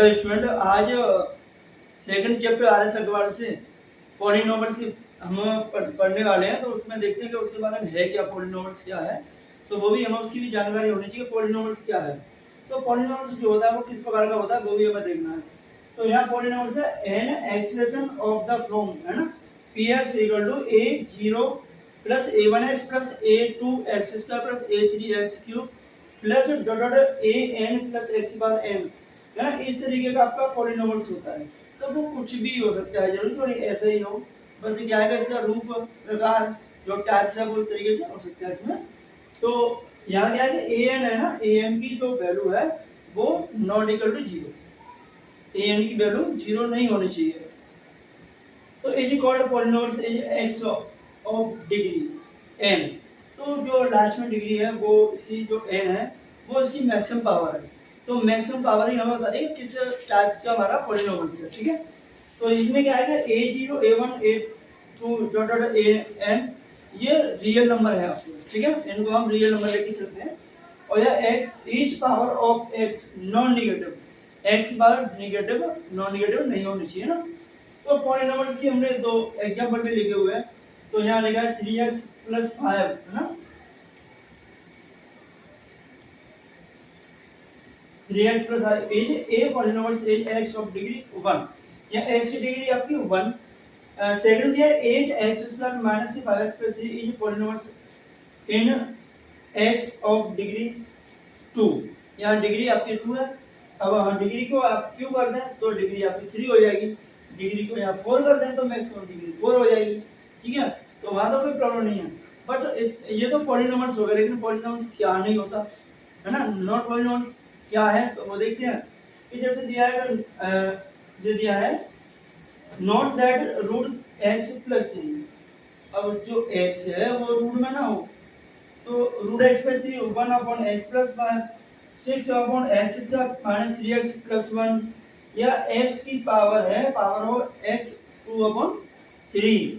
Hello student, आज second chapter R S Agarwal से polynomials हम पढ़ने वाले हैं। तो उसमें देखते हैं कि उसके बारे में है क्या, पॉलिनोमियल्स क्या है, तो वो भी हमें उसकी भी जानकारी होनी चाहिए। पॉलिनोमियल्स क्या है, तो पॉलिनोमियल्स जो होता है वो किस प्रकार का होता है वो भी हमें देखना है। तो यहाँ पॉलिनोमियल्स है an expression of the form, है ना, P X equal to A zero plus A one X plus A two X square plus A three X cube plus dot A N plus X bar N, है ना। इस तरीके का आपका polynomials होता है। तो वो कुछ भी हो सकता है, जरूरी थोड़ी ऐसे ही हो, बस क्या है इसका रूप प्रकार जो टाइप्स है वो इस तरीके से हो सकता है इसमें। तो यहाँ क्या है कि ए एन है ना, ए एन की जो वैल्यू है वो not equal to zero, A N की वैल्यू जीरो नहीं होनी चाहिए। तो is called polynomials is X of degree N. तो जो लास्ट में डिग्री है वो इसकी जो एन है वो इसकी मैक्सिमम पावर है। तो मैक्सिमम पावर ही हमें बता देगी किस टाइप्स का हमारा पॉलिनोमियल्स है, ठीक है। तो इसमें क्या है कि a zero a one a two dot dot A n ये रियल नंबर है आपको, ठीक है, इनको हम रियल नंबर लेके चलते हैं। और यह x each power of x non negative, x bar negative non negative नहीं होनी चाहिए ना। तो पॉलिनोमियल्स की हमने दो एग्जांपल भी लिखे हुए हैं। तो यहाँ लिखा है 3x प्लस 5, है ना, 3x plus 5 is a polynomials is x of degree 1, या x की डिग्री आपकी 1। सेकंड दिया 8x square minus 5x plus 3 is polynomials in x of degree 2, यहाँ डिग्री आपकी 2 है। अब हम डिग्री को आप क्यों कर दें तो डिग्री आपकी 3 हो जाएगी, डिग्री को यहाँ 4 कर दें तो मैक्सिमम डिग्री 4 हो जाएगी, ठीक है। तो वहां तो कोई प्रॉब्लम नहीं है। बट ये तो पॉलिनोमियल्स हो गए, लेकिन पॉलिनोमियल्स क्या नहीं होता है ना, नॉट पॉलिनोमियल्स क्या है तो वो देखते हैं कि जैसे दिया है जो दिया है not that root X plus 3। अब जो x है वो रूट में ना हो, तो root X plus 3 1 upon X plus 5 6 upon X square minus 3x plus 1, या x की पावर है, पावर हो x 2 upon 3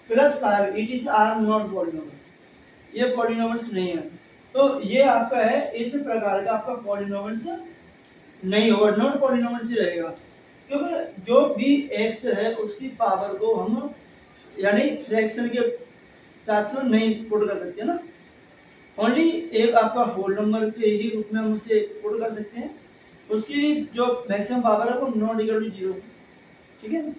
plus 5, it is are not polynomials, ये पॉलिनोमियल्स नहीं है। तो ये आपका है इस प्रकार का आपका पॉलिनोमियल्स नहीं होगा, नॉट पॉलिनोमियल्स ही रहेगा, क्योंकि जो भी x है उसकी पावर को हम यानी फ्रैक्शन के टाइप से नहीं पुट कर सकते ना, ओनली एक आपका होल नंबर के ही रूप में हम उसे पुट कर सकते हैं। उसकी जो मैक्सिमम पावर है वो नॉट इक्वल टू जीरो, ठीक है।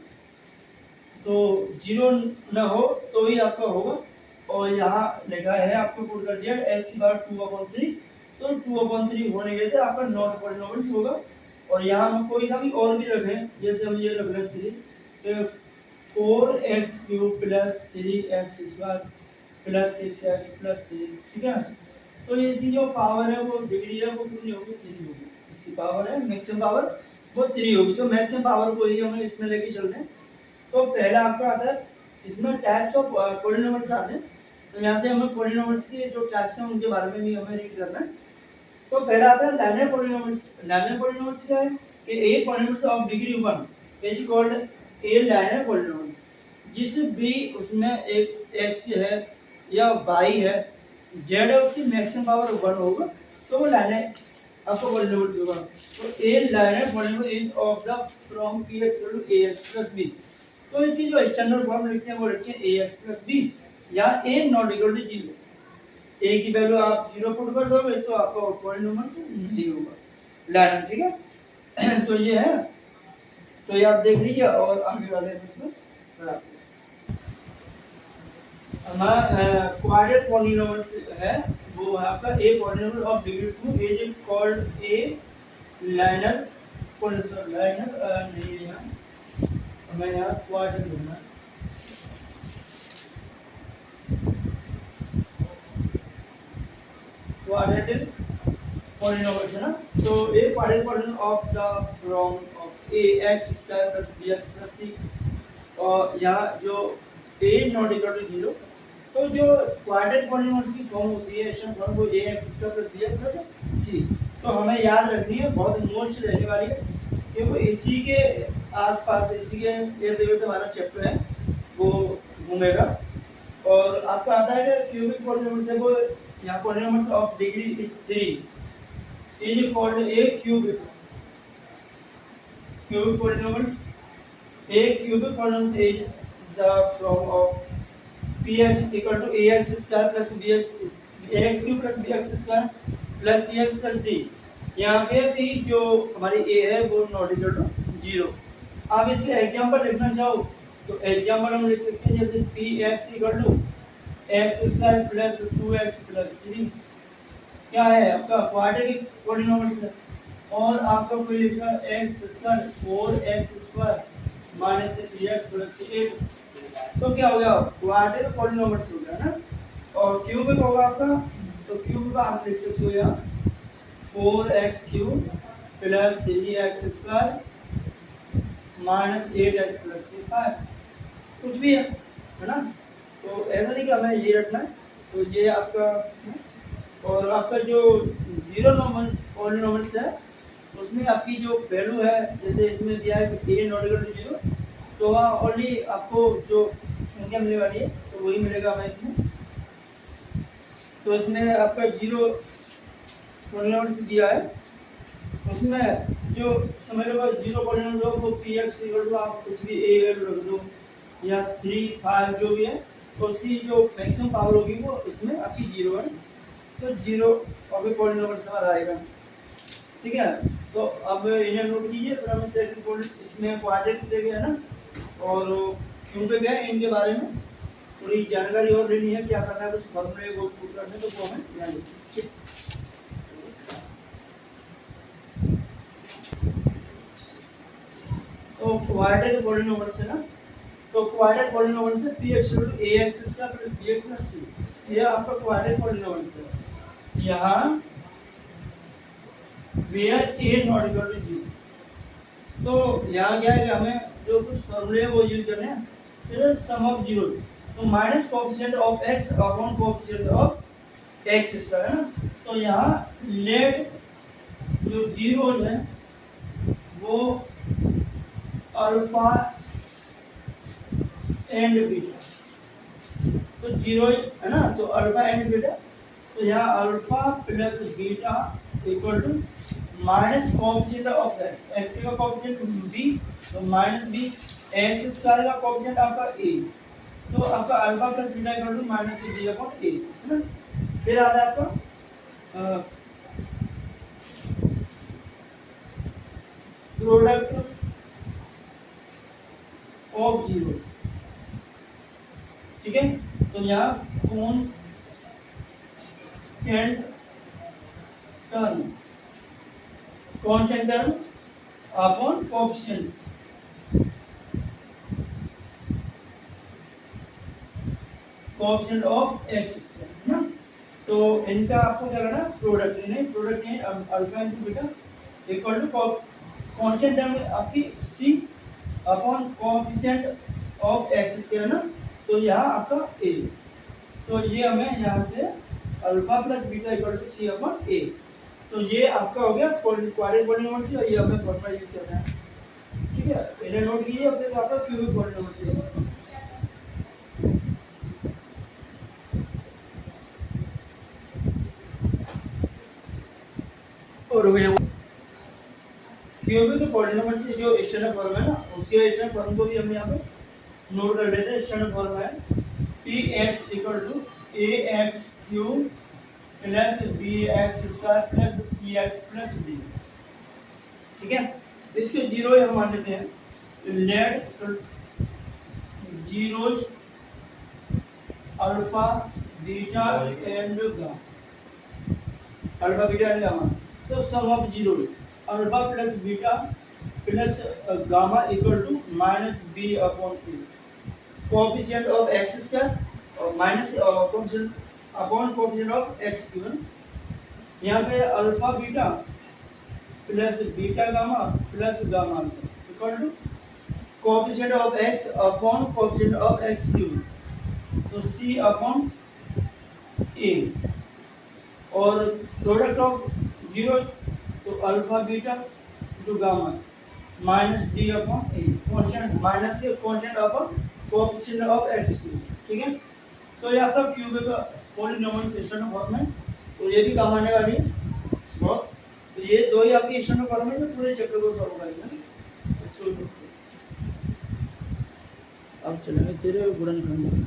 तो जीरो न हो तो ही आपका होगा। और यहाँ लिखा है आपको पुट कर दिया x बार 2/3, तो 2/3 होने के लिए आपका नॉट पॉलिनोमियल्स होगा। और यहाँ हम कोई सा भी और भी रखें, जैसे हम ये रख रहे थे 4x cube plus 3x square plus 6x plus 3, ठीक है। तो इसकी जो पावर है वो डिग्री है वो कितनी होगी, 3 होगी। इसकी पावर है मैक्सिमम पावर वो 3 होगी, तो मैक्सिमम पावर को ही हमें इसमें लेके चलते हैं। तो पहला आपका आता है इसमें टाइप्स ऑफ पॉलिनोमियल्स आते हैं। तो यहाँ से हमें पॉलिनोमियल्स के जो टाइप्स हैं उनके बारे में भी हमें रीड करना है। तो पहला आता है लाइनर पॉलिनोमियल्स। लाइनर पॉलिनोमियल्स क्या है कि a polynomials of degree 1 is called a linear polynomials, जिस भी उसमें एक x है या y है, z है, उसकी मैक्सिमम पावर 1 होगा तो वो लाइनर आपको पॉलिनोमियल होगा। तो a linear polynomial is of the from px to ax plus b। तो इसकी जो स्टैंडर्ड फॉर्म लिखते हैं वो लिखते हैं ax plus b, या a not equal to 0। a की वैल्यू आप 0 पुट कर दोगे तो आपका पॉलिनोमियल नहीं होगा लाइनर, ठीक है। तो ये है, तो ये आप देख लीजिए और आगे वाले इसमें हमारा क्वाड्रेट पॉलिनोमियल्स है वो है आपका a polynomial of degree 2 is called a linear polynomial. Liner नहीं है यहाँ, हमें यहाँ क्वाड्रेट लिखना है। क्वाड्रेटिक पॉलिनोमियल्स है ना, तो a quadratic polynomial of the from of a x square plus b x plus c, और यहाँ जो ए नॉट इक्वल टू 0, तो जो क्वाड्रेटिक पॉलिनोमियल्स की फॉर्म होती है इसमें फॉर्म वो ax square plus bx plus c। तो हमें याद रखनी है, बहुत मोस्ट रहने वाली है, क्योंकि इसी के आसपास इसी के इर्द गिर्द हमारा चैप्टर है वो घूमेगा। और आपका आता है कि क्यूबिक पॉलिनोमियल्स है वो यहाँ polynomials of degree 3 is called A cubic, cubic polynomials. A cubic polynomial is the form of px equal to ax square plus bx ax cube plus bx square plus cx plus d. यहाँ पे भी जो हमारी a है वो not equal to 0. आप इसके example लिखना चाहो तो एग्जांपल हम लिख सकते हैं जैसे px equal to x square plus 2x plus 3 क्या है आपका क्वाड्रेटिक पॉलिनोमियल्स है. और आपका कोई लिखा x square 4x square minus 3x plus 8 तो क्या हो गया क्वाड्रेटिक पॉलिनोमियल्स हो गया ना. और क्यूबिक होगा आपका तो क्यूब का आप लिख सकते हो यहाँ 4x cube plus 3x square minus 8x plus 5 कुछ भी है ना. तो ऐसा नहीं कि हमें ये रखना है. तो ये आपका और आपका जो जीरो नॉर्मल पॉलिनोमियल्स है उसमें आपकी जो वैल्यू है जैसे इसमें दिया है कि a नॉट इक्वल टू 0 तो वहाँ ओनली आपको जो संख्या मिलने वाली है तो वही मिलेगा हमें इसमें. तो इसमें आपका जीरो पॉलिनोमियल्स दिया है उसमें जो समझ लो जीरो पॉलिनोमियल हो वो px इक्वल टू आप कुछ भी a वैल्यू रख दो या 3 5 जो भी है तो उसकी जो मैक्सिमम पावर होगी वो इसमें आपकी 0 है. तो 0 अभी पॉलिनोमियल्स हमारा आएगा. ठीक है. तो अब इन्हें नोट कीजिए. फिर हमें सेकंड पॉइंट इसमें क्वाड्रेटिक दे गया ना और क्यूबिक है. इनके बारे में थोड़ी जानकारी और लेनी है क्या करना है कुछ फॉर्मूले वो पुट करने तो वो हमें ध्यान रखिए. तो क्वाड्रेटिक पॉलिनोमियल्स है ना तो क्वाड्रेटिक पॉलिनोमियल्स है px = ax square plus bx plus c. ये आपका क्वाड्रेटिक पॉलिनोमियल्स है. यहाँ where a not equal to 0 तो यहाँ क्या है कि हमें जो कुछ फॉर्मूले वो यूज करने हैं. जैसे सम ऑफ जीरो तो minus coefficient of x upon coefficient of x square है ना. तो यहाँ लेट जो जीरोज है वो अल्फा एंड बीटा तो जीरो है ना. तो अल्फा एंड बीटा तो यहाँ alpha plus beta equal to minus coefficient of x. x का कोएफिशिएंट b तो माइनस b x स्क्वायर का कोएफिशिएंट आपका a तो आपका alpha plus beta equal to minus b upon a है ना. फिर आता है आपका प्रोडक्ट ऑफ जीरो. ठीक है. तो यहाँ constant term upon coefficient of x है ना. तो इनका आपको क्या करना है प्रोडक्ट है alpha into beta equal to constant term आपकी c upon coefficient of x square ना. तो यहाँ आपका a तो ये हमें यहाँ से alpha plus beta equal to c upon a. तो ये आपका हो गया क्वाड्रेटिक पॉलिनोमियल और ये हमें फॉर्मूला यूज करना है. ठीक है. इन्हें नोट कीजिए. अब फिर आपका क्यूबिक पॉलिनोमियल और हो गया क्यूबिक पॉलिनोमियल से जो स्टैंडर्ड फॉर्म है ना उसके स्टैंडर्ड फॉर्म को भी हम यहाँ पे नोट कर लेते हैं. स्टैंडर्ड फॉर्म है px equal to ax cube plus bx square plus cx plus d. ठीक है. इसके जीरो हम मान लेते हैं. Let zeros alpha beta and gamma alpha beta and gamma. तो sum of zero alpha plus beta plus gamma equal to minus b upon a. Coefficient of x square और minus coefficient upon coefficient of x cube. यहाँ पे alpha beta plus beta gamma plus gamma equal to coefficient of x upon coefficient of x cube. तो c upon a और product of zeros तो alpha beta to gamma minus d upon a constant minus के constant upon coefficient of x cube. ठीक है. तो ये आपका cubic polynomial system form है. तो ये भी काम आने वाली है बहुत. तो ये दो ही आपकी स्टैंडर्ड फॉर्म है जो पूरे चैप्टर को सॉल्व करेंगे. अब चलेंगे तेरे गुणनखंड।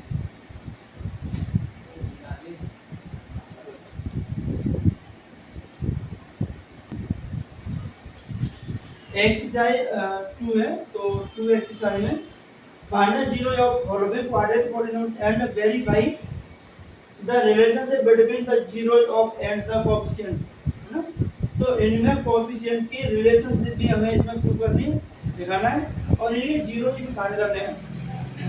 एक्सरसाइज 2 है, तो 2 एक्सरसाइज में find the zero of following quadratic polynomials and verify the relationship between the zero of and the coefficient, है ना। तो इनमें कोएफिशिएंट की रिलेशनशिप भी हमें इसमें प्रूव करनी दिखाना है और ये जीरो भी फाइंड करने हैं।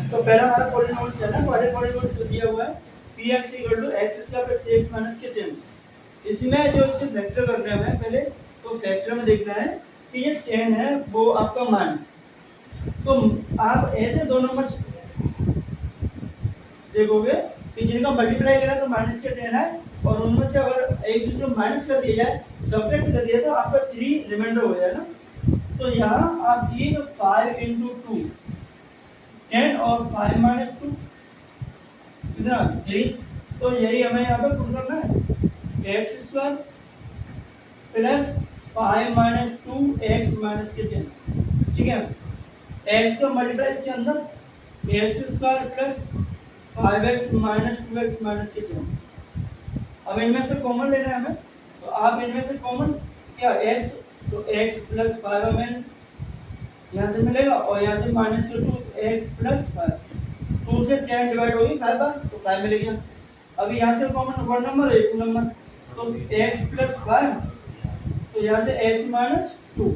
तो पहला हमारा पॉलिनोमियल्स है ना, क्वाड्रेटिक पॉलिनोमियल्स दिया हुआ है px = x² + 3x - 10। इसमें जो इसके फैक्टर करने हैं हमें पहले, तो फैक्टर में देखना है कि ये 10 है वो आपका माइनस, तो आप ऐसे दो नंबर देखोगे कि जिनका मल्टीप्लाई करा तो माइनस के 10 है और उनमें से अगर एक दूसरे को माइनस कर दिया जाए, सब्ट्रैक्ट कर दिया तो आपका 3 रिमाइंडर हो जाए ना। तो यहाँ आप ये 5 × 2 10 और 5 - 2 कितना 3, तो यही हमें यहाँ पर प्रूव करना है x² + 5 - 2 x - 10, ठीक है। x का मल्टीप्लाई इसके अंदर x² + 5x - 2x - 10। अब इनमें से कॉमन लेना है हमें, तो आप इनमें से कॉमन क्या x, तो x + 5 हमें यहाँ से मिलेगा और यहाँ से -2 x + 5, 2 से 10 डिवाइड होगी 5 बार, तो 5 मिलेगा। अभी यहाँ से कॉमन 1 नंबर है 2 नंबर, तो x + 5, तो यहाँ से x - 2।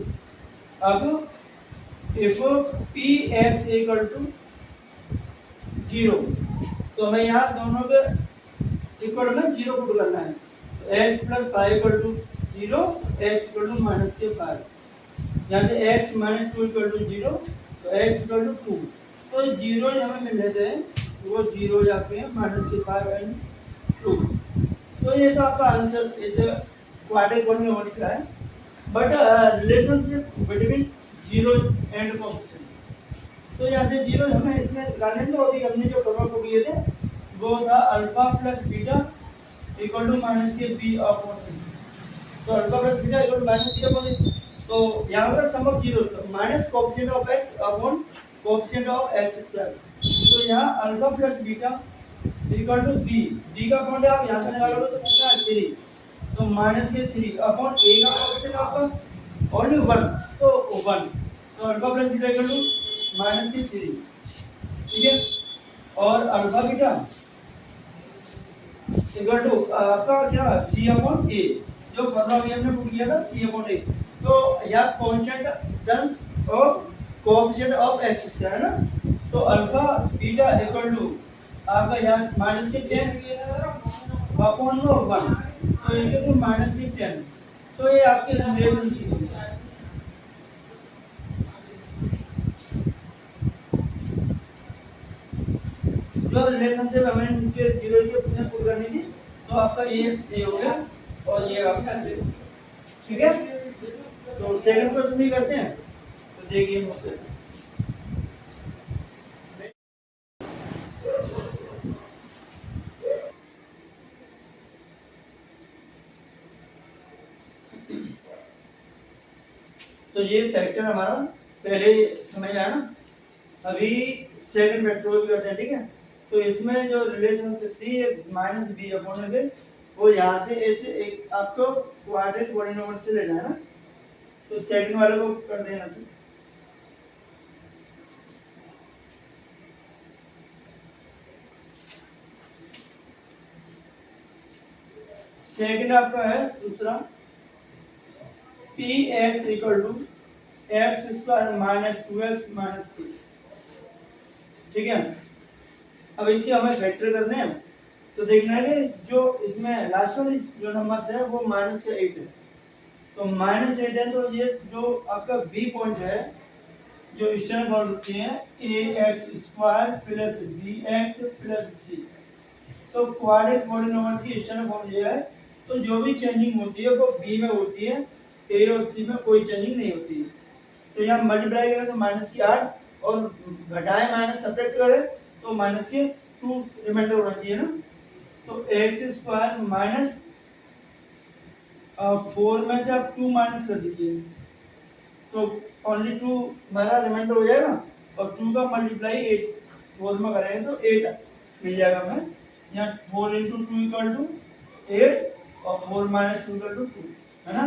अब if px = 0, तो हमें यहाँ दोनों के इक्वल में 0 पुट करना है, तो x + 5 = 0, x = -5, यहाँ से x - 2 = 0, तो x = 2, तो 0 हमें मिल जाते हैं, वो 0 जाते हैं -5 & 2। तो ये तो आपका आंसर इस क्वाड्रेटिक पॉलिनोमियल्स का है। But relationship between zero and coefficient, तो यहाँ से 0 हमें इसमें निकालने थे, अभी हमने जो प्रॉब्लम को किए थे वो था अल्फा + बीटा = -b/3। तो अल्फा + बीटा = -b/3, तो यहाँ पर sum of zero minus coefficient of x upon coefficient of x²। तो यहाँ अल्फा + बीटा = b का पॉइंट आप यहाँ से निकालोगे तो कितना 3, तो -3 अपॉन a का कोएफिशिएंट आपका ओनली 1, तो 1, तो अल्फा + बीटा = -3, ठीक है। और अल्फा बीटा = आपका क्या c/a, जो फॉर्मूला भी हमने पुट किया था c/a, तो या constant terms of coefficient of x² है ना। तो अल्फा बीटा = आपका यहाँ -10 अपॉन 1, तो ये तो -10, तो ये आपके रिलेशनशिप है। जो रिलेशनशिप हमें इनके जीरो के अपने पुट करनी थी, तो आपका ये सही हो गया और ये आपका सही, ठीक है। तो सेकंड क्वेश्चन भी करते हैं, तो देखिए मुझसे तो ये फैक्टर हमारा पहले समझ आया ना। अभी सेकंड फैक्टर भी करते हैं, ठीक है। तो इसमें जो रिलेशनशिप थी -b/a, वो यहाँ से ऐसे एक आपको क्वाड्रेटिक पॉलिनोमियल से लेना है ना। तो सेकंड वाले को कर दें यहाँ से, सेकंड आपका है दूसरा px = x² - 2x - 3, ठीक है। अब इसके हमें फैक्टर करने हैं, तो देखना है कि जो इसमें लास्ट वाली जो नंबर्स है वो -8 है, तो -8 है, तो ये जो आपका बी पॉइंट है, जो स्टैंडर्ड फॉर्म होती है ax² + bx + c, तो क्वाड्रेटिक पॉलिनोमियल्स की स्टैंडर्ड फॉर्म ये है। तो जो भी चेंजिंग होती है वो b में होती है, a और c में कोई चेंजिंग नहीं होती है। तो यहाँ मल्टीप्लाई करें तो -8 और घटाए माइनस सब्ट्रैक्ट करें तो -2 रिमाइंडर होना चाहिए ना। तो x² - 4 में से आप 2 माइनस कर दीजिए, तो ओनली 2 हमारा रिमाइंडर हो जाएगा और 2 का मल्टीप्लाई 8 4 में करेंगे तो 8 मिल जाएगा हमें। यहाँ 4 इंटू 2 इक्वल टू 8 और 4 माइनस 2 इक्वल टू 2 है ना।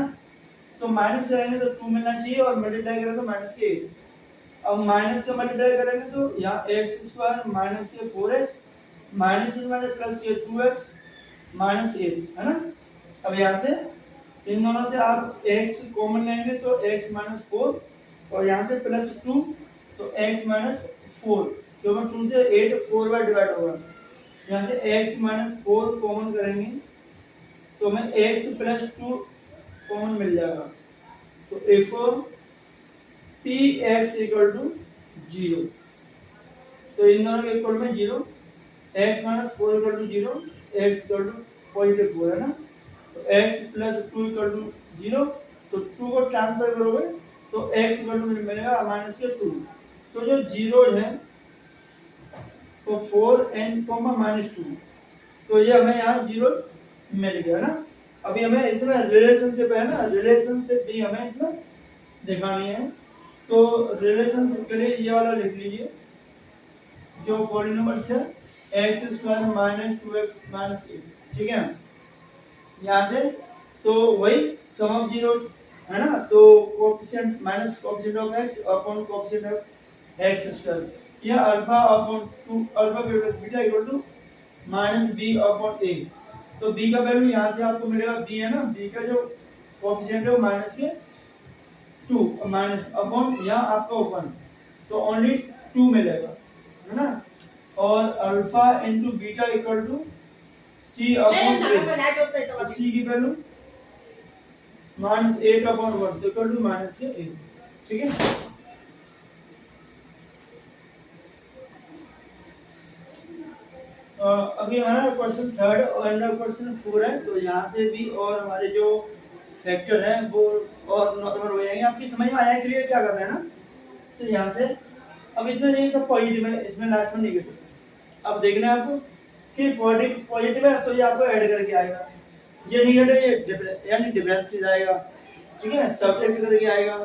तो माइनस करेंगे तो 2 मिलना चाहिए और मल्टीप्लाई करेंगे तो माइनस के 8। अब माइनस का मल्टीप्लाई करेंगे तो यहाँ एक्स स्क्वायर माइनस के 4x माइनस में प्लस ये 2x माइनस 8 है ना। अब यहाँ से इन दोनों से आप x कॉमन लेंगे तो x माइनस 4 और यहाँ से प्लस 2 तो x माइनस 4 क्योंकि 2 से 8 4 बार डिवाइड होगा। यहाँ से x माइनस 4 कॉमन करेंगे तो हमें x प्लस 2 कॉमन मिल जाएगा। तो इफ px इक्वल टू 0 तो इन दोनों के इक्वल में 0 x minus 4 equal to 0 x equal to positive 4 है ना। तो x प्लस 2 इक्वल टू 0 तो 2 को ट्रांसफर करोगे तो x इक्वल टू मिलेगा माइनस के 2। तो जो जीरो है तो 4 एंड कॉमा माइनस 2 तो ये हमें यहाँ 0 मिल गया ना। अभी हमें इसमें रिलेशनशिप है ना, रिलेशनशिप भी हमें इसमें दिखानी है। तो रिलेशनशिप के लिए ये वाला लिख लीजिए जो पॉलिनोमियल्स है x square minus 2x minus 8 ठीक है। यहाँ से तो वही सम ऑफ जीरोस है ना। तो coefficient minus coefficient of x upon coefficient of x square यह alpha upon 2 alpha beta equal to minus b upon a। तो b का वैल्यू यहाँ से आपको मिलेगा b है ना, b का जो कोएफिशिएंट है वो माइनस के 2 माइनस अपॉन यहाँ आपका ओपन तो ओनली 2 मिलेगा है ना। और alpha into beta equal to c upon a। c की value minus 8 upon 1 equal to minus 8 ठीक है। अभी हमारा क्वेश्चन 3 और क्वेश्चन 4 है। तो यहाँ से भी और हमारे जो फैक्टर है वो और नॉर्मल हो जाएंगे। आपकी समझ में आया क्लियर क्या कर रहे हैं ना। तो यहाँ से अब इसमें ये सब पॉजिटिव है, इसमें लास्ट में नेगेटिव। अब देखना है आपको कि पॉजिटिव है तो ये आपको ऐड करके आएगा, ये नेगेटिव ये यानी डिफरेंस से जाएगा ठीक है, सब्ट्रैक्ट करके आएगा।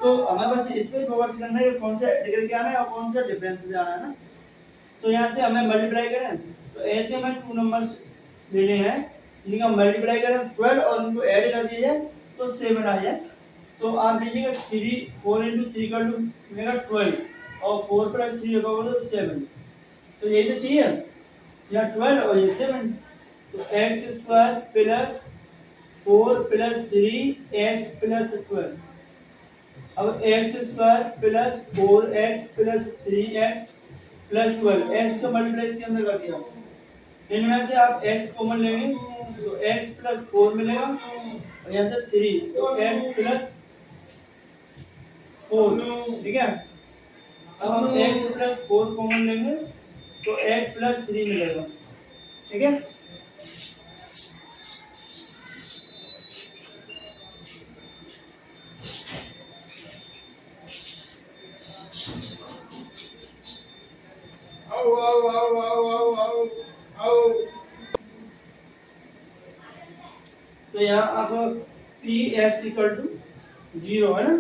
तो हमें बस इस पे फोकस करना है कि कौन सा ऐड करके आना है और कौन सा डिफरेंस से जाना है ना। तो यहाँ से हमें मल्टीप्लाई करें तो ऐसे हमें 2 नंबर्स लेने हैं, इनका मल्टीप्लाई करें 12 और इनको ऐड कर दिया जाए तो 7 आ जाए। तो आप लीजिएगा 4 इंटू 3 कर लूँ मिलेगा 12 और 4 प्लस 3 होगा तो 7। तो यही तो चाहिए यहाँ 12 और ये 7। तो x square plus 4 plus 3x plus 12। अब x square plus 4x plus 3x plus 12 x का मल्टीप्लाई इसके अंदर कर दिया। इनमें से आप x कॉमन लेंगे तो x प्लस 4 मिलेगा और यहाँ से 3 तो x प्लस 4 ठीक है। अब हम x प्लस 4 कॉमन लेंगे तो x प्लस 3 मिलेगा ठीक है। तो यहाँ आप px इक्वल टू 0 है ना।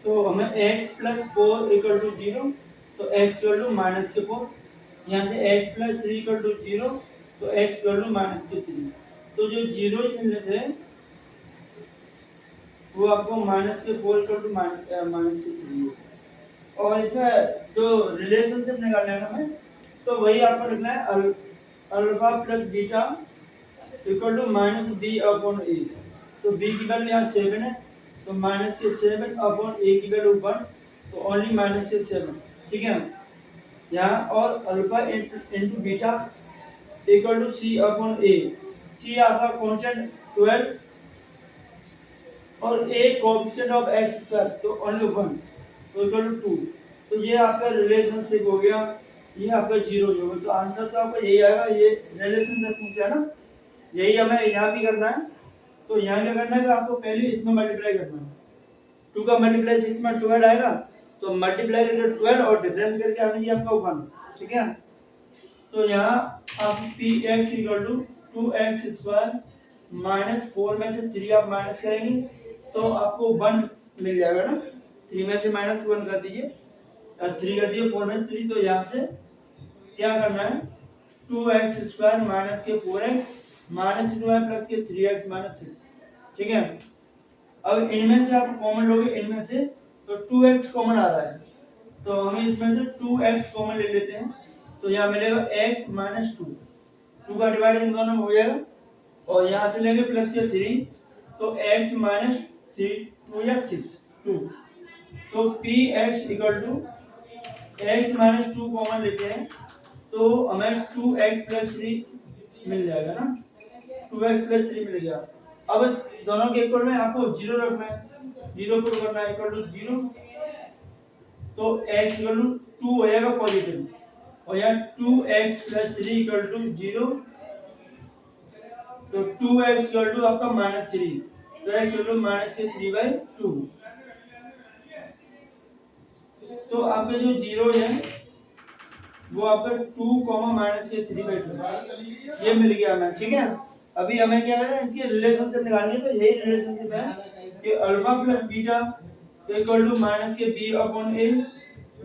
तो हमें x प्लस 4 इक्वल टू 0 तो x इक्वल टू माइनस के 4। यहाँ से x प्लस 3 इक्वल टू 0 तो x इक्वल टू माइनस के 3। तो जो जीरो मिले थे वो आपको माइनस के 4 इक्वल टू माइनस के 3। और इसमें जो रिलेशनशिप निकालना है हमें तो वही आपको लिखना है alpha plus beta equal to minus b upon a. तो बी की वैल्यू यहाँ 7 है तो माइनस के 7 अपॉन ए की वैल्यू 1 तो ओनली माइनस के 7 ठीक है यहाँ। और alpha into beta equal to c upon a. C आपका कांस्टेंट 12 और a coefficient of x square तो ओनली 1 तो इक्वल टू 2। तो ये आपका रिलेशनशिप हो गया, ये आपका 0 होगा। तो आंसर तो आपका यही आएगा, ये रिलेशनशिप पूछा ना, यही हमें यहाँ भी करना है। तो यहाँ क्या करना है कि आपको पहले इसमें मल्टीप्लाई करना है। 2 का मल्टीप्लाई 6 में 12 आएगा तो मल्टीप्लाई करके 12 और डिफरेंस करके आ जाएगी आपका 1 ठीक है। तो यहाँ आप px equal to 2x square minus 4 में से 3 आप माइनस करेंगे तो आपको 1 मिल जाएगा ना। 3 में से -1 कर दीजिए, 3 कर दिए, 4 में से 3, तो यहाँ से क्या करना है 2x स्क्वायर माइनस के 4x माइनस 2y प्लस के 3x माइनस 6, ठीक है। अब इनमें से आप कॉमन लोगे, इनमें से तो 2x कॉमन आ रहा है, तो हम इसमें से 2x कॉमन ले लेते हैं, तो यहाँ मिलेगा x माइनस 2 का डिवाइड इन दोनों में हो जाएगा, और यहाँ से लेंगे प्लस के 3, तो x माइनस 3 2 या 6 2, तो px equal to x minus 2 common लेते हैं तो हमें 2x प्लस 3 मिल जाएगा ना, 2x प्लस 3 मिल गया। अब दोनों के इक्वल में आपको 0 रखना है, 0 पुट करना है, इक्वल टू 0, तो x इक्वल टू 2 हो जाएगा पॉजिटिव, और यहाँ 2x प्लस 3 इक्वल टू 0, तो 2x इक्वल टू आपका -3, तो x इक्वल टू -3/2, तो आपका जो 0 है वो आपका 2 -3/2 ये मिल गया हमें, ठीक है। अभी हमें क्या करना है, इसकी रिलेशनशिप निकालनी है, तो यही रिलेशनशिप है कि alpha plus beta equal to minus के बी अपॉन ए,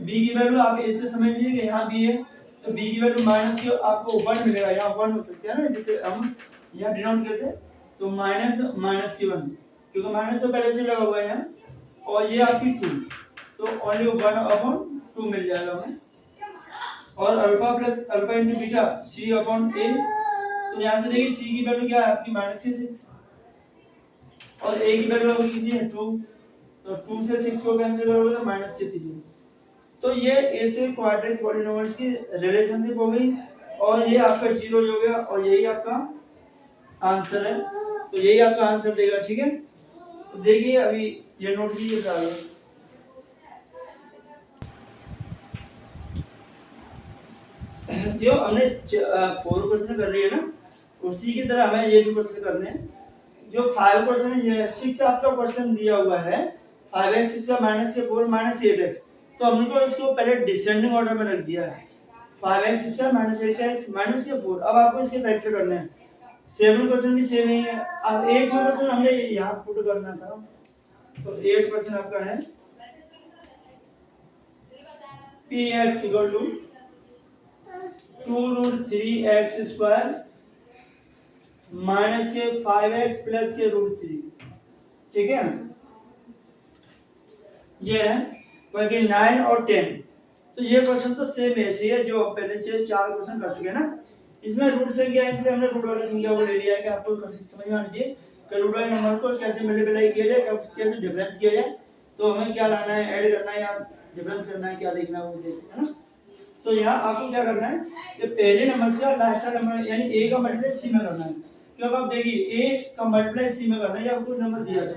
बी की वैल्यू आप इससे समझ लीजिए कि यहाँ बी है, तो बी की वैल्यू माइनस के आपको 1 मिलेगा, यहाँ 1 हो सकता है ना, जिसे हम यहाँ डिनोट करते हैं, तो माइनस के 1, क्योंकि माइनस तो पहले से लगा हुआ है यहाँ, और ये आपकी 2, तो ओनली 1/2 मिल जाएगा हमें, और alpha plus alpha into beta c upon a, तो यहाँ से देखिए सी की वैल्यू क्या है आपकी -6, और ए की वैल्यू आपकी कितनी है 2, तो 2 से 6 को कैंसिल करोगे तो -3, तो ये ऐसे क्वाड्रेटिक पॉलिनोमियल्स की रिलेशनशिप हो गई, और ये आपका 0 हो गया, और यही आपका आंसर है, तो यही आपका आंसर देगा, ठीक है। तो देखिए अभी ये नोट कीजिए सारे, जो हमने 4 क्वेश्चन कर लिए ना, उसी की तरह हमें ये भी क्वेश्चन करने हैं। जो 5 क्वेश्चन है, ये 6 आपका क्वेश्चन दिया हुआ है, 5x इसका -4 -8x, तो हमने तो इसको पहले डिसेंडिंग ऑर्डर में रख दिया है, 5x इसका -8x -4, अब आपको इसके फैक्टर करने हैं। 7 क्वेश्चन भी सेम ही है, अब 8 क्वेश्चन हमने यहाँ पुट करना था, तो 8 क्वेश्चन आपका है px इक्वल टू 2√3x स्क्वायर माइनस के 5x प्लस के √3, ठीक है। ये है बाकी 9 और 10, तो ये क्वेश्चन तो सेम ऐसे है जो पहले से 4 क्वेश्चन कर चुके हैं ना, इसमें रूट संख्या है, इसलिए हमने रूट वाली संख्या को ले लिया है कि आपको समझ में आना चाहिए कि रूट वाले नंबर को कैसे मल्टीप्लाई किया जाए, कैसे डिफरेंस किया जाए, तो हमें क्या लाना है, ऐड करना है या डिफरेंस करना है, क्या देखना है वो देखना है ना। तो यहाँ आपको क्या करना है कि पहले नंबर से लास्ट का नंबर यानी a का मल्टीप्लाई c में करना है, क्योंकि आप देखिए a का मल्टीप्लाई c में करना है, या आपको नंबर दिया है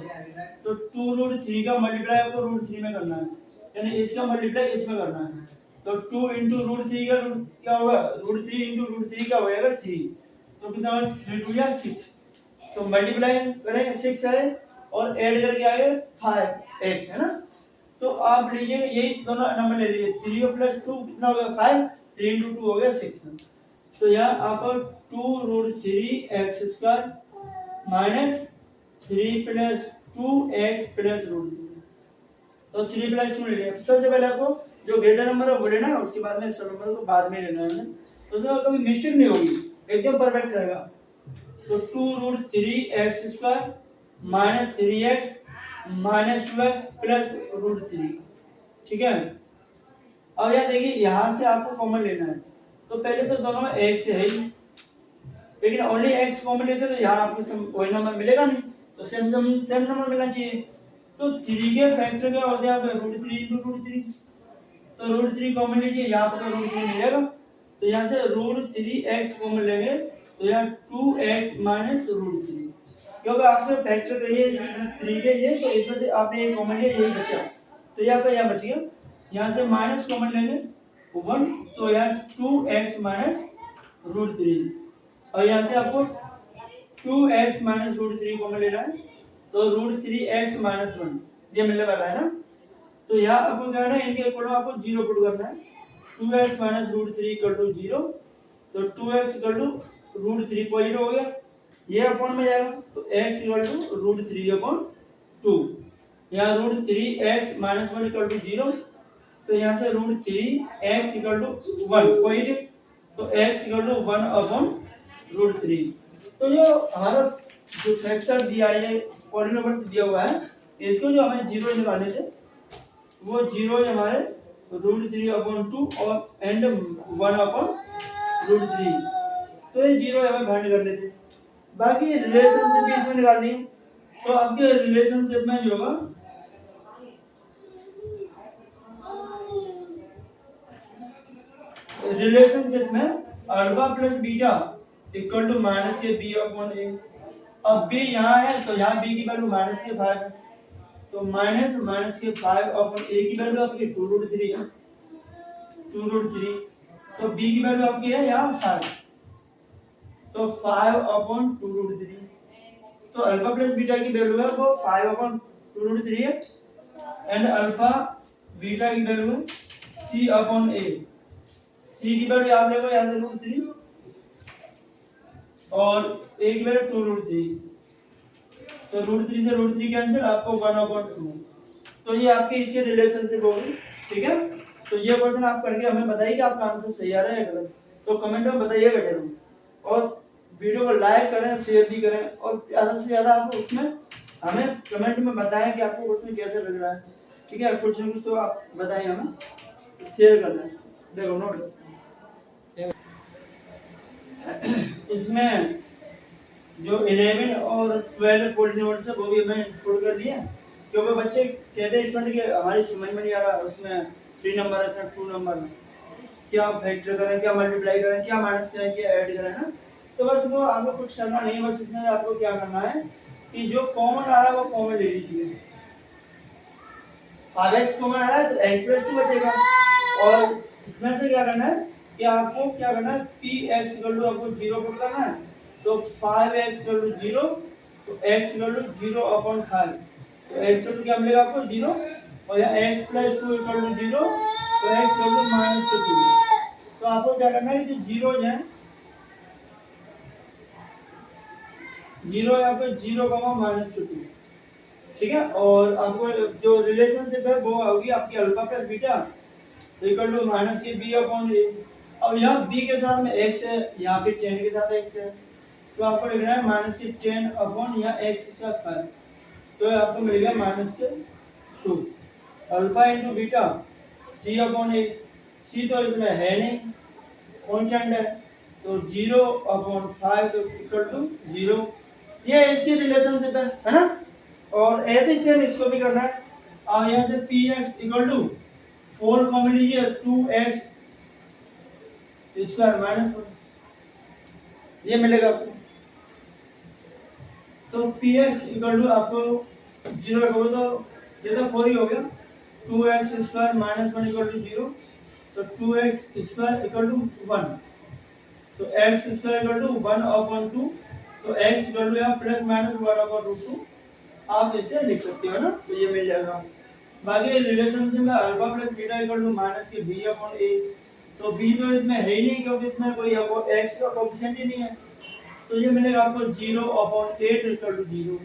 तो 2√3 का मल्टीप्लाई आपको √3 में करना है, यानी इसका मल्टीप्लाई इसमें करना है, तो 2 × √3 का क्या होगा, √3 × √3 का हो जाएगा 3, तो कितना होगा 3 2 या 6, तो मल्टीप्लाई करेंगे 6 है, और ऐड करके आगे 5x है ना, तो आप लीजिए यही दोनों नंबर ले लीजिए, 3 प्लस 2 कितना हो गया 5, 3 × 2 हो गया 6, तो यहाँ आपको 2√3x स्क्वायर माइनस 3 प्लस 2x प्लस √3, तो 3 प्लस 2 ले लिया। सबसे पहले आपको जो ग्रेटर नंबर है वो लेना, उसके बाद में सब नंबर को बाद में लेना है, तो उसमें कभी मिस्टेक नहीं होगी, एकदम परफेक्ट रहेगा। तो 2√3x स्क्वायर minus 3x minus 2x plus √3, ठीक है। अब यहाँ देखिए यहाँ से आपको कॉमन लेना है, तो पहले तो दोनों में x है ही, लेकिन ओनली x कॉमन लेते तो यहाँ आपको वही नंबर मिलेगा नहीं, तो सेम नंबर मिलना चाहिए, तो 3 के फैक्टर क्या होते हैं आपका √3 × √3, तो √3 कॉमन लीजिए, यहाँ पर तो √3 मिलेगा, तो यहाँ से √3x कॉमन लेंगे, तो यहाँ 2x माइनस √3, क्योंकि आपको फैक्टर करिए 3 के ये, तो इसमें से आपने एक कॉमन लिया, यही बचा, तो यहाँ पर यहाँ बच गया, यहाँ से माइनस कॉमन लेंगे 1, तो यहाँ 2x माइनस √3, और यहाँ से आपको 2x माइनस √3 कॉमन लेना है, तो √3x माइनस 1 ये मिलने वाला है ना, तो यहाँ आपको क्या करना है, इनके इक्वल आपको 0 पुट करना है, 2x माइनस √3 इक्वल टू 0, तो 2x इक्वल टू √3 पॉजिटिव हो गया, ये अपॉन में जाएगा, तो x इक्वल टू √3/2, यहाँ √3x माइनस 1 इक्वल टू 0, तो यहाँ से √3x इक्वल टू 1 पॉजिटिव, तो x इक्वल टू 1 अपॉन √3। तो जो हमारा जो फैक्टर दिया है पॉलिनोमियल दिया हुआ है, इसको जो हमें 0 निकालने थे वो 0 है हमारे √3 अपॉन 2 और एंड 1 अपॉन √3, तो ये 0 हमें फाइंड करने थे। बाकी रिलेशनशिप भी इसमें निकालनी है, तो आपके रिलेशनशिप में जो होगा रिलेशनशिप में alpha plus beta equal to minus a b upon ए। अब बी यहाँ है तो यहाँ बी की वैल्यू माइनस के 5 है, तो माइनस के 5 अपॉन ए की वैल्यू आपकी 2√3 है, 2√3, तो बी की वैल्यू आपकी है यहाँ 5, तो 5 अपॉन 2√3, तो अल्फा प्लस बीटा की वैल्यू है वो 5 अपॉन 2√3 है, एंड अल्फा बीटा की वैल्यू है c अपॉन a। c की वैल्यू आप लेंगे यहाँ से √3 और a की वैल्यू 2√3, तो √3 से √3 कैंसिल, आपको 1/2। तो ये आपके इसके रिलेशनशिप होगी, ठीक है। तो ये क्वेश्चन आप करके हमें बताइए कि आपका आंसर सही आ रहा है या गलत, तो कमेंट में बताइएगा जरूर, और वीडियो को लाइक करें, शेयर भी करें, और ज़्यादा से ज़्यादा आप उसमें हमें कमेंट में बताएं कि आपको क्वेश्चन कैसे लग रहा है, ठीक है। कुछ न कुछ तो आप बताएं, हमें शेयर करना है। देखो नोट इसमें जो 11 और 12 पॉलिनोमियल्स है वो भी हमें इंक्लूड कर दिया, क्योंकि बच्चे कहते हैं स्टूडेंट के हमारी समझ में नहीं आ रहा, उसमें 3 नंबर है, इसमें 2 नंबर है, क्या फैक्टर करें, क्या मल्टीप्लाई करें, क्या माइनस करें, क्या ऐड करें ना। तो बस वो आपको कुछ करना नहीं, बस इसमें आपको क्या करना है कि जो कॉमन आ रहा है वो कॉमन ले लीजिए। 5x कॉमन आ रहा है तो x प्लस 2 बचेगा, और इसमें से क्या करना है कि आपको क्या करना है, px इक्वल टू आपको 0 पुट करना है, तो 5x इक्वल टू 0, तो x इक्वल टू 0 अपॉन 5, तो x इक्वल टू क्या मिलेगा आपको 0, और यहाँ x प्लस 2 इक्वल टू 0, तो x इक्वल टू माइनस 2। तो आपको क्या करना है कि जो जीरोज हैं, 0 है आपको 0, माइनस 2, ठीक है। और आपको जो रिलेशनशिप है वो होगी आपकी alpha plus beta equal to minus के बी अपॉन ए। अब यहाँ b के साथ में x है, यहाँ पे 10 के साथ x है, तो आपको लिखना है माइनस के 10 अपॉन यहाँ x के साथ 5, तो आपको मिलेगा माइनस के 2। Alpha into beta c upon a, c तो इसमें है नहीं, कॉन्स्टेंट है, तो 0 अपॉन 5 तो इक्वल टू 0। ये इसकी रिलेशनशिप है ना। और ऐसे ही सेम इसको भी करना है। और यहाँ से px इक्वल टू 4 कॉमन लीजिए, 2x स्क्वायर माइनस 1, ये मिलेगा आपको। तो px इक्वल टू आपको 0 रखोगे तो ये तो 4 ही हो गया, 2x square minus 1 equal to 0, तो 2x स्क्वायर इक्वल टू 1, तो x square equal to 1 upon 2, तो x इक्वल टू यहाँ प्लस माइनस 1 अपॉन √2 आप इसे लिख सकते हो ना, तो ये मिल जाएगा। बाकी रिलेशनशिप में alpha plus beta equal to minus के b अपॉन a, तो b तो इसमें है ही नहीं क्योंकि इसमें कोई x का कोएफिशिएंट ही नहीं है, तो ये मिलेगा आपको 0 अपॉन 8 इक्वल टू 0।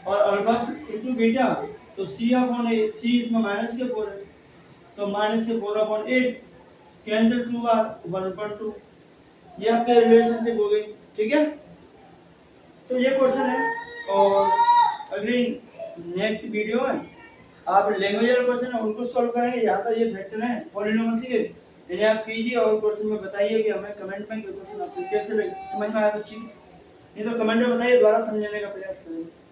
और अल्फा इनटू बीटा तो c अपॉन a, c इसमें माइनस के 4 है, तो माइनस के 4 अपॉन 8 कैंसिल 2 बार 1/2, ये आपका रिलेशनशिप हो गई, ठीक है। तो ये क्वेश्चन है, और अगली नेक्स्ट वीडियो में आप लैंग्वेज क्वेश्चन है उनको सॉल्व करेंगे। यहाँ पर ये फैक्टर है पॉलिनोमियल के, यानी आप कीजिए और क्वेश्चन में बताइए कि हमें कमेंट में क्वेश्चन आपको कैसे समझ में आया, तो ठीक नहीं तो कमेंट में बताइए, दोबारा समझने का प्रयास करेंगे।